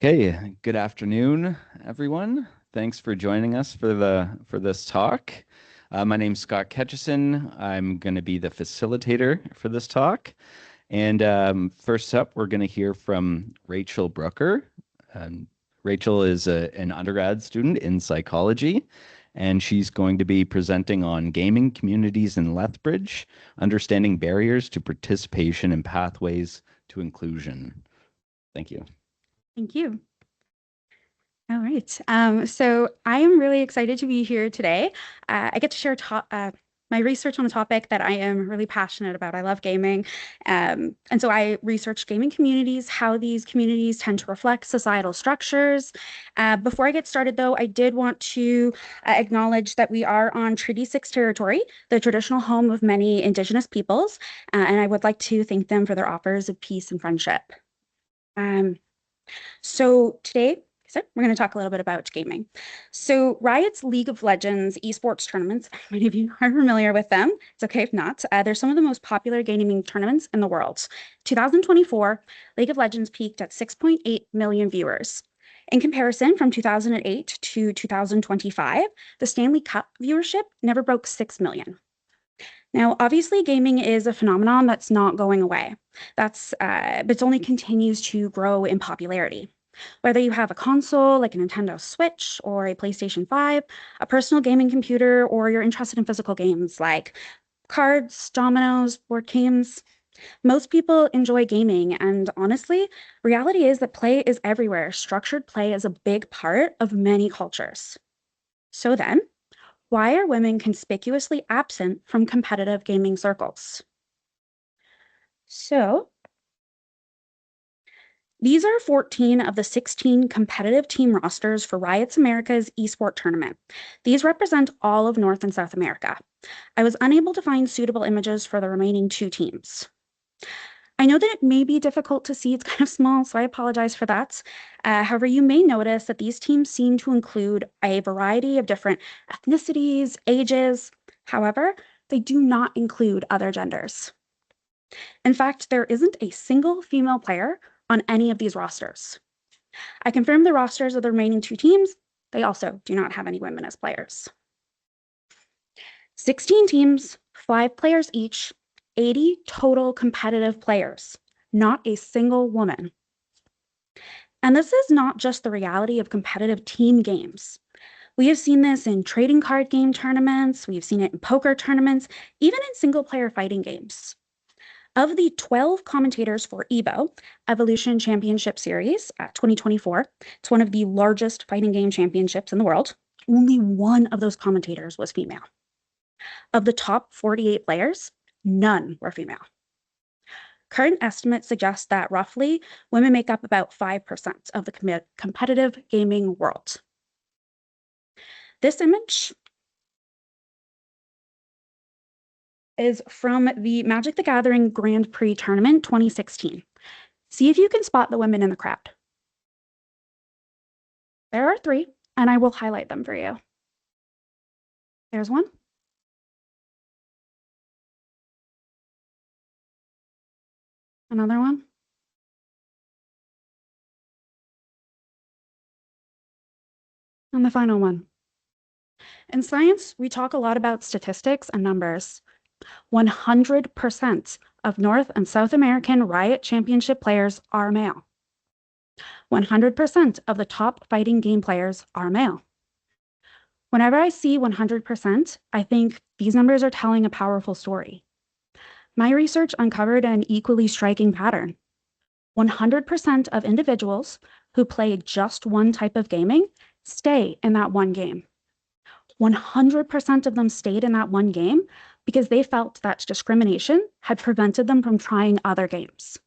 Okay, good afternoon, everyone. Thanks for joining us for this talk. My name's Scott Ketchison. I'm going to be the facilitator for this talk. And first up, we're going to hear from Rachel Brooker. Um, Rachel is an undergrad student in psychology, and she's going to be presenting on gaming communities in Lethbridge, understanding barriers to participation and pathways to inclusion. Thank you. Thank you. All right. So I am really excited to be here today. I get to share my research on a topic that I am really passionate about. I love gaming. And so I research gaming communities, how these communities tend to reflect societal structures. Before I get started, though, I did want to acknowledge that we are on Treaty 6 territory, the traditional home of many Indigenous peoples, and I would like to thank them for their offers of peace and friendship. So today, we're going to talk a little bit about gaming. So Riot's League of Legends esports tournaments, many of you are familiar with them. It's okay if not. They're some of the most popular gaming tournaments in the world. 2024, League of Legends peaked at 6.8 million viewers. In comparison, from 2008 to 2025, the Stanley Cup viewership never broke 6 million. Now, obviously, gaming is a phenomenon that's not going away. But it only continues to grow in popularity. Whether you have a console like a Nintendo Switch or a PlayStation 5, a personal gaming computer, or you're interested in physical games like cards, dominoes, board games, most people enjoy gaming. And honestly, reality is that play is everywhere. Structured play is a big part of many cultures. So then, why are women conspicuously absent from competitive gaming circles? So, these are 14 of the 16 competitive team rosters for Riot's America's eSport tournament. These represent all of North and South America. I was unable to find suitable images for the remaining two teams. I know that it may be difficult to see, it's kind of small, so I apologize for that. However, you may notice that these teams seem to include a variety of different ethnicities, ages. However, they do not include other genders. In fact, there isn't a single female player on any of these rosters. I confirmed the rosters of the remaining two teams. They also do not have any women as players. 16 teams, 5 players each, 80 total competitive players, not a single woman. And this is not just the reality of competitive team games. We have seen this in trading card game tournaments, we've seen it in poker tournaments, even in single player fighting games. Of the 12 commentators for EVO, Evolution Championship Series 2024, it's one of the largest fighting game championships in the world, only one of those commentators was female. Of the top 48 players, none were female. Current estimates suggest that roughly women make up about 5% of the competitive gaming world. This image is from the Magic the Gathering Grand Prix Tournament 2016. See if you can spot the women in the crowd. There are 3, and I will highlight them for you. There's one. Another one. And the final one. In science, we talk a lot about statistics and numbers. 100% of North and South American Riot Championship players are male. 100% of the top fighting game players are male. Whenever I see 100%, I think these numbers are telling a powerful story. My research uncovered an equally striking pattern. 100% of individuals who play just one type of gaming stay in that one game. 100% of them stayed in that one game because they felt that discrimination had prevented them from trying other games.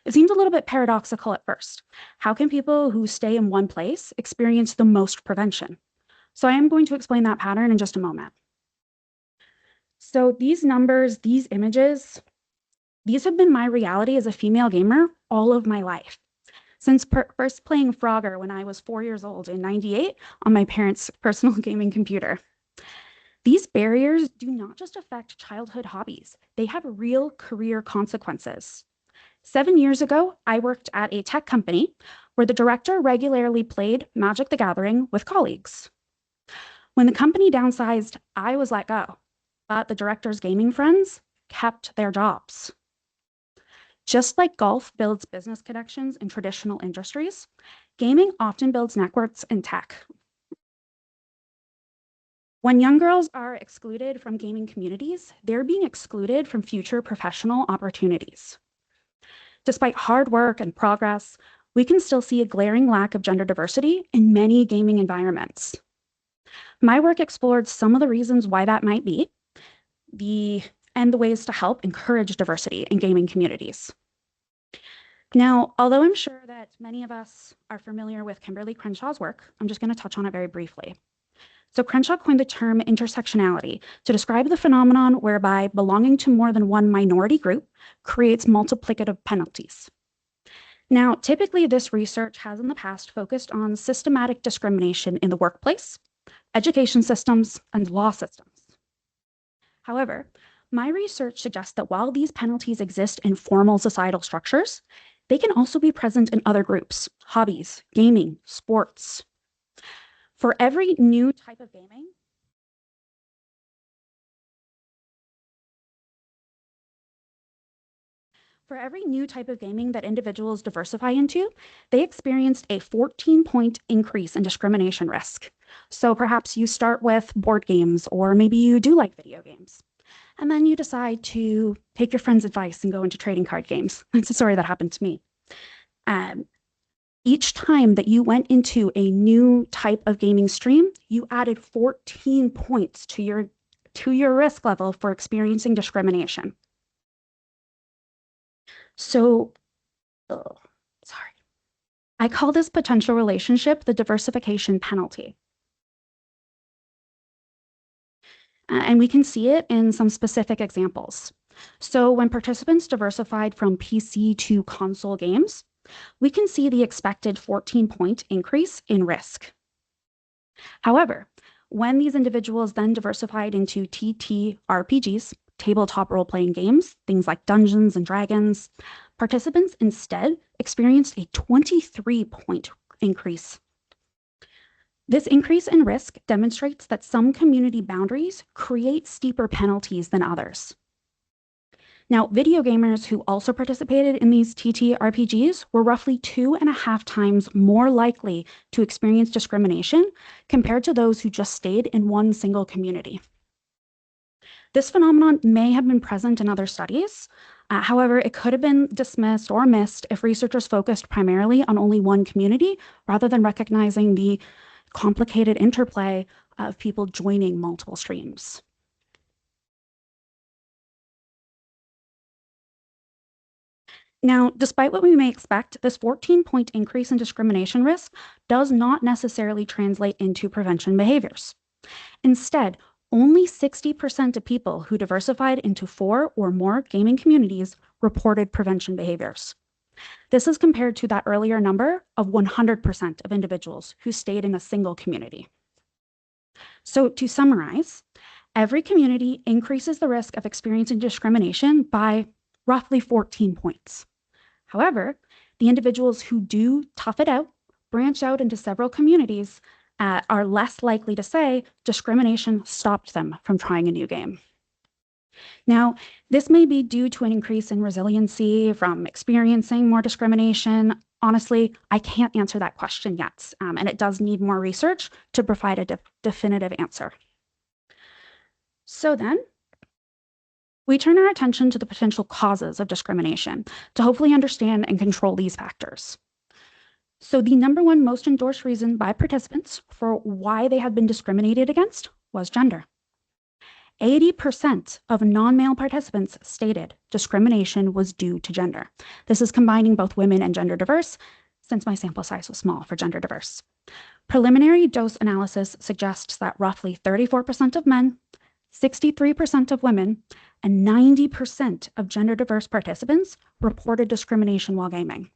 It seems a little bit paradoxical at first. How can people who stay in one place experience the most prevention? So I am going to explain that pattern in just a moment. So these numbers, these images, these have been my reality as a female gamer all of my life. Since first playing Frogger when I was 4 years old in '98 on my parents' personal gaming computer. These barriers do not just affect childhood hobbies, they have real career consequences. 7 years ago, I worked at a tech company where the director regularly played Magic the Gathering with colleagues. When the company downsized, I was let go, but the director's gaming friends kept their jobs. Just like golf builds business connections in traditional industries, gaming often builds networks in tech. When young girls are excluded from gaming communities, they're being excluded from future professional opportunities. Despite hard work and progress, we can still see a glaring lack of gender diversity in many gaming environments. My work explored some of the reasons why that might be, and the ways to help encourage diversity in gaming communities. Now, although I'm sure that many of us are familiar with Kimberly Crenshaw's work, I'm just going to touch on it very briefly. So Crenshaw coined the term intersectionality to describe the phenomenon whereby belonging to more than one minority group creates multiplicative penalties. Now, typically this research has in the past focused on systematic discrimination in the workplace, education systems, and law systems. However, my research suggests that while these penalties exist in formal societal structures, they can also be present in other groups, hobbies, gaming, sports. For every new type of gaming, that individuals diversify into, they experienced a 14-point increase in discrimination risk. So perhaps you start with board games, or maybe you do like video games, and then you decide to take your friend's advice and go into trading card games. That's a story that happened to me. Each time that you went into a new type of gaming stream, you added 14 points to your risk level for experiencing discrimination. So, sorry. I call this potential relationship the diversification penalty. And we can see it in some specific examples. So when participants diversified from PC to console games, we can see the expected 14-point increase in risk. However, when these individuals then diversified into TTRPGs, tabletop role-playing games, things like Dungeons and Dragons, participants instead experienced a 23-point increase. This increase in risk demonstrates that some community boundaries create steeper penalties than others. Now, video gamers who also participated in these TTRPGs were roughly 2.5 times more likely to experience discrimination compared to those who just stayed in one single community. This phenomenon may have been present in other studies. However, it could have been dismissed or missed if researchers focused primarily on only one community rather than recognizing the complicated interplay of people joining multiple streams. Now, despite what we may expect, this 14-point increase in discrimination risk does not necessarily translate into prevention behaviors. Instead, only 60% of people who diversified into 4 or more gaming communities reported prevention behaviors. This is compared to that earlier number of 100% of individuals who stayed in a single community. So to summarize, every community increases the risk of experiencing discrimination by roughly 14 points. However, the individuals who do tough it out, branch out into several communities, are less likely to say discrimination stopped them from trying a new game. Now, this may be due to an increase in resiliency from experiencing more discrimination. Honestly, I can't answer that question yet, and it does need more research to provide a definitive answer. So then, we turn our attention to the potential causes of discrimination to hopefully understand and control these factors. So the number one most endorsed reason by participants for why they have been discriminated against was gender. 80% of non-male participants stated discrimination was due to gender. This is combining both women and gender diverse, since my sample size was small for gender diverse. Preliminary dose analysis suggests that roughly 34% of men, 63% of women, and 90% of gender diverse participants reported discrimination while gaming.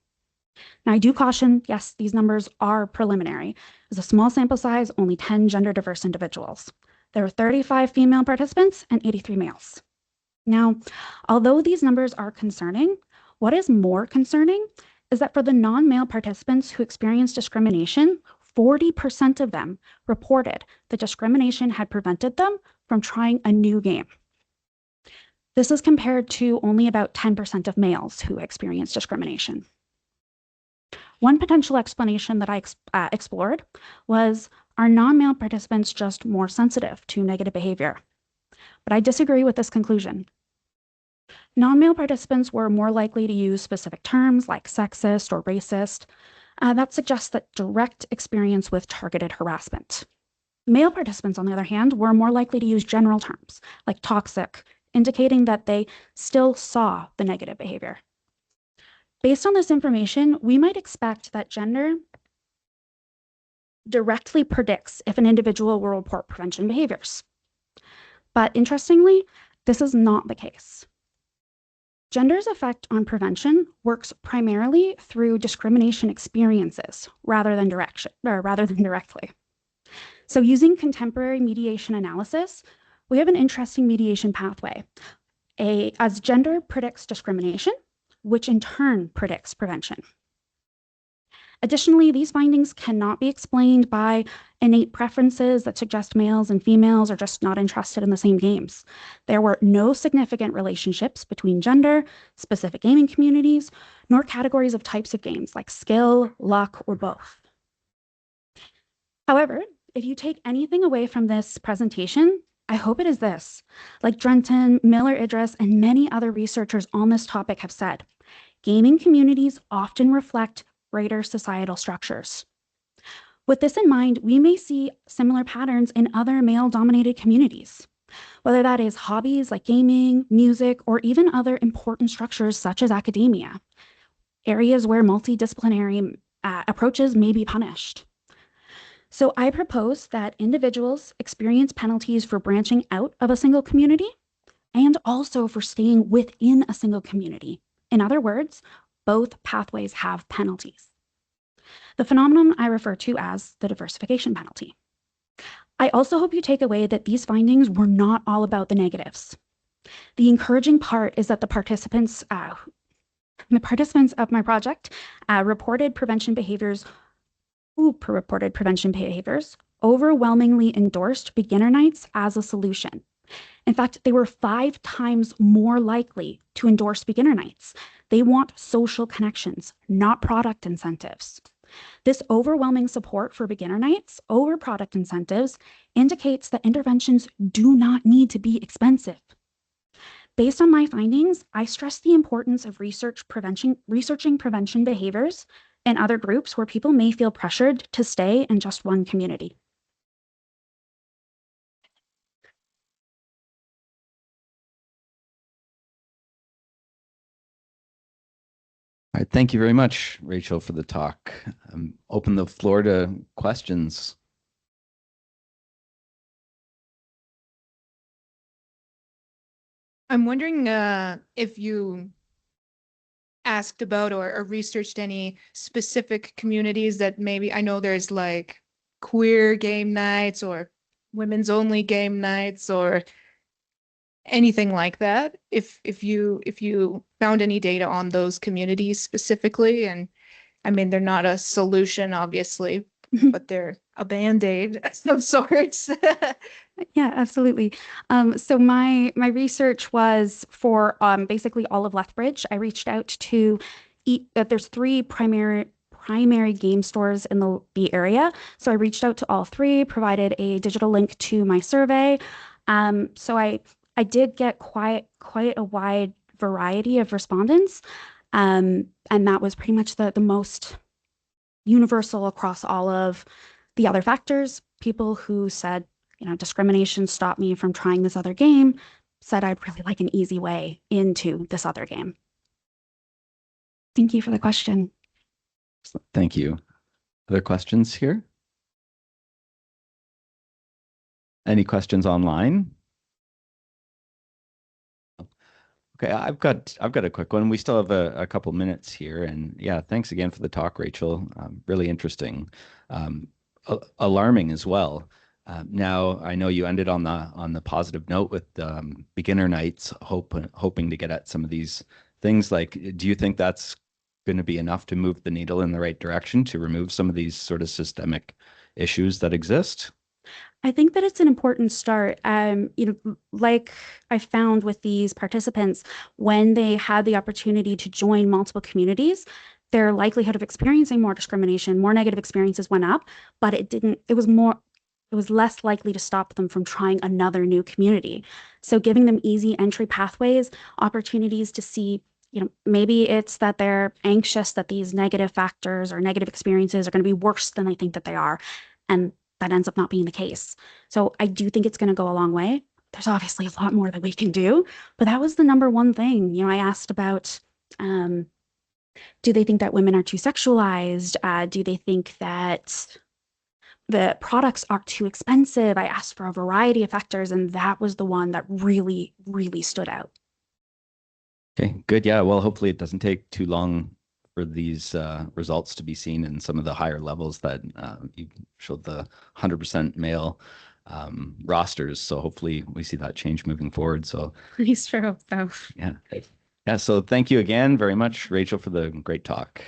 Now, I do caution, yes, these numbers are preliminary. As a small sample size, only 10 gender diverse individuals. There were 35 female participants and 83 males. Now, although these numbers are concerning, What is more concerning is that for the non-male participants who experienced discrimination, 40% of them reported that discrimination had prevented them from trying a new game. This is compared to only about 10% of males who experienced discrimination. One potential explanation that I explored was, are non-male participants just more sensitive to negative behavior? But I disagree with this conclusion. Non-male participants were more likely to use specific terms like sexist or racist. That suggests that direct experience with targeted harassment. Male participants, on the other hand, were more likely to use general terms like toxic, indicating that they still saw the negative behavior. Based on this information, we might expect that gender directly predicts if an individual will report prevention behaviors. But interestingly, this is not the case. Gender's effect on prevention works primarily through discrimination experiences rather than directly. So using contemporary mediation analysis, we have an interesting mediation pathway. As gender predicts discrimination, which in turn predicts prevention. Additionally, these findings cannot be explained by innate preferences that suggest males and females are just not interested in the same games. There were no significant relationships between gender, specific gaming communities, nor categories of types of games like skill, luck, or both. However, if you take anything away from this presentation, I hope it is this. Like Drenton, Miller Idris, and many other researchers on this topic have said, gaming communities often reflect greater societal structures. With this in mind, we may see similar patterns in other male-dominated communities, whether that is hobbies like gaming, music, or even other important structures such as academia, areas where multidisciplinary approaches may be punished. So I propose that individuals experience penalties for branching out of a single community and also for staying within a single community. In other words, both pathways have penalties. The phenomenon I refer to as the diversification penalty. I also hope you take away that these findings were not all about the negatives. The encouraging part is that the participants of my project reported prevention behaviors overwhelmingly endorsed beginner nights as a solution. In fact, they were 5 times more likely to endorse beginner nights. They want social connections, not product incentives. This overwhelming support for beginner nights over product incentives indicates that interventions do not need to be expensive. Based on my findings, I stress the importance of researching prevention behaviors in other groups where people may feel pressured to stay in just one community. All right, thank you very much, Rachel, for the talk. Open the floor to questions. I'm wondering if you asked about or researched any specific communities that maybe, I know there's like queer game nights or women's only game nights or anything like that. If you found any data on those communities specifically, and I mean they're not a solution, obviously, but they're a band-aid of sorts. Yeah, absolutely. So my research was for basically all of Lethbridge. I reached out to there's 3 primary game stores in the area. So I reached out to all 3, provided a digital link to my survey. So I did get quite a wide variety of respondents. And that was pretty much the most universal across all of the other factors. People who said, discrimination stopped me from trying this other game, said I'd really like an easy way into this other game. Thank you for the question. Thank you. Other questions here? Any questions online? Okay, I've got a quick one. We still have a couple minutes here, and yeah, thanks again for the talk, Rachel. Really interesting, alarming as well. Now I know you ended on the positive note with beginner nights, hoping to get at some of these things. Like, do you think that's going to be enough to move the needle in the right direction to remove some of these sort of systemic issues that exist? I think that it's an important start. Like I found with these participants, when they had the opportunity to join multiple communities, their likelihood of experiencing more discrimination, more negative experiences went up, but it was less likely to stop them from trying another new community. So giving them easy entry pathways, opportunities to see, maybe it's that they're anxious that these negative factors or negative experiences are going to be worse than they think that they are. And that ends up not being the case. So I do think it's going to go a long way. There's obviously a lot more that we can do, but that was the number one thing. I asked about, um, do they think that women are too sexualized? Do they think that the products are too expensive? I asked for a variety of factors, and that was the one that really, really stood out. Okay, good. Yeah, well, hopefully it doesn't take too long for these results to be seen in some of the higher levels that you showed the 100% male rosters. So hopefully we see that change moving forward. So I sure hope so. yeah. Yeah, so thank you again very much, Rachel, for the great talk.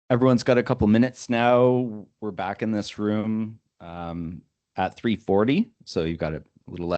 Everyone's got a couple minutes now. We're back in this room at 3:40, so you've got a little less.